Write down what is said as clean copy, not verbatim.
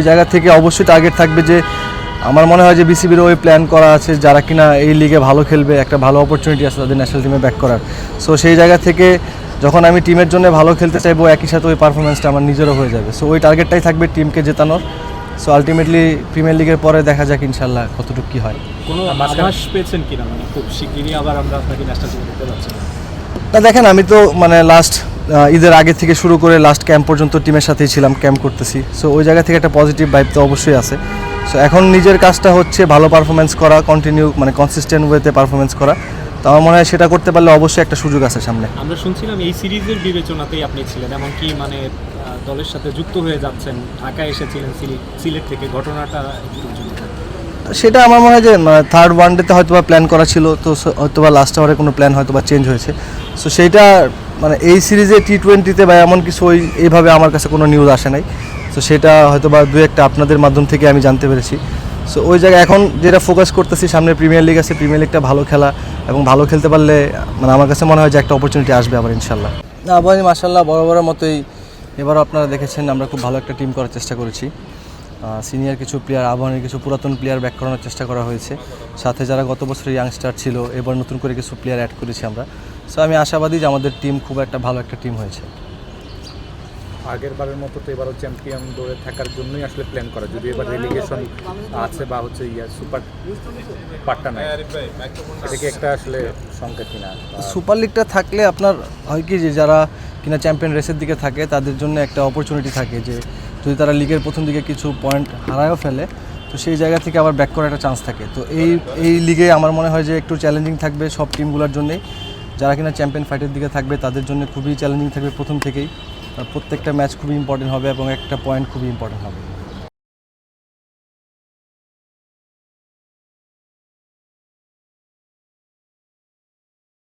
জায়গা থেকে অবশ্যই টার্গেট থাকবে যে আমার মনে হয় যে বিসিবির ওই প্ল্যান করা আছে যারা কিনা এই লিগে ভালো খেলবে, একটা ভালো অপরচুনিটি আছে তাদের ন্যাশনাল টিমে ব্যাক করার। সো সেই জায়গা থেকে যখন আমি টিমের জন্য ভালো খেলতে চাইবো, একই সাথে ওই পারফরমেন্সটা আমার নিজেরও হয়ে যাবে। সো ওই টার্গেটটাই থাকবে টিমকে জেতানোর। সো আলটিমেটলি প্রিমিয়ার লিগের পরে দেখা যাক ইনশাল্লাহ কতটুকু কী হয়। কোনো আভাস পেয়েছেন কিনা, মানে খুব শিগগিরই আবার আমরা আপনাকে ন্যাশনাল টিমে দেখতে পাচ্ছি? না দেখেন, আমি তো মানে লাস্ট ঈদের আগে থেকে শুরু করে লাস্ট ক্যাম্প পর্যন্ত টিমের সাথেই ছিলাম, ক্যাম্প করতেছি। সো ওই জায়গা থেকে একটা পজিটিভ ভাইব তো অবশ্যই আছে। সো এখন নিজের কাজটা হচ্ছে ভালো পারফরমেন্স করা, কন্টিনিউ মানে কনসিস্টেন্ট ওয়েতে পারফরমেন্স করা। তো আমার মনে হয় সেটা করতে পারলে অবশ্যই একটা সুযোগ আছে সামনে। আমরা শুনছিলাম এই সিরিজের বিবেচনাতেই আপনি ছিলেন, এমনকি মানে দলের সাথে যুক্ত হয়ে যাচ্ছেন, ঢাকায় এসেছিলেন সিলেট থেকে, ঘটনাটা একটু যদি সেটা আমার মনে হয় যে থার্ড ওয়ানডেতে হয়তো বা প্ল্যান করা ছিল, তো হয়তো বা লাস্ট আওয়ারে কোনো প্ল্যান হয়তো বা চেঞ্জ হয়েছে। সো সেইটা মানে এই সিরিজে টি-20তে বা এমন কিছু এইভাবে আমার কাছে কোনো নিউজ আসে নাই। সো সেটা হয়তো বা দু একটা আপনাদের মাধ্যম থেকে আমি জানতে পেরেছি। সো ওই জায়গায় এখন যেটা ফোকাস করতেছি, সামনে প্রিমিয়ার লিগ আছে, প্রিমিয়ার লিগটা ভালো খেলা এবং ভালো খেলতে পারলে মানে আমার কাছে মনে হয় যে একটা অপরচুনিটি আসবে আবার ইনশাল্লাহ। না আবারই মাশাল্লাহ বড় মতোই এবারও আপনারা দেখেছেন আমরা খুব ভালো একটা টিম করার চেষ্টা করেছি। সিনিয়র কিছু প্লেয়ার, আবাহনীর কিছু পুরাতন প্লেয়ার ব্যাক করানোর চেষ্টা করা হয়েছে, সাথে যারা গত বছরের ইয়াংস্টার ছিল এবার নতুন করে কিছু প্লেয়ার অ্যাড করেছি আমরা। সো আমি আশাবাদী যে আমাদের টিম খুব একটা ভালো একটা টিম হয়েছে। আগের বারের মতো তো এবারও চ্যাম্পিয়ন দৌড়ে থাকার জন্যই আসলে প্ল্যান করা, যদি এবার রেলিগেশন আছে বা হচ্ছে সুপার পার্টটা নাই, এটা কি একটা আসলে সংকেত কিনা? সুপার লিগটা থাকলে আপনার হয় কি যে যারা কিনা চ্যাম্পিয়ন রেসের দিকে থাকে তাদের জন্য একটা অপরচুনিটি থাকে যে যদি তারা লিগের প্রথম দিকে কিছু পয়েন্ট হারায়ও ফেলে তো সেই জায়গা থেকে আবার ব্যাক করার একটা চান্স থাকে। তো এই লিগে আমার মনে হয় যে একটু চ্যালেঞ্জিং থাকবে সব টিমগুলোর জন্যেই। যারা কিনা চ্যাম্পিয়ন ফাইটের দিকে থাকবে তাদের জন্য খুবই চ্যালেঞ্জিং থাকবে প্রথম থেকেই। প্রত্যেকটা ম্যাচ খুবই ইম্পর্টেন্ট হবে এবং একটা পয়েন্ট খুবই ইম্পর্টেন্ট হবে।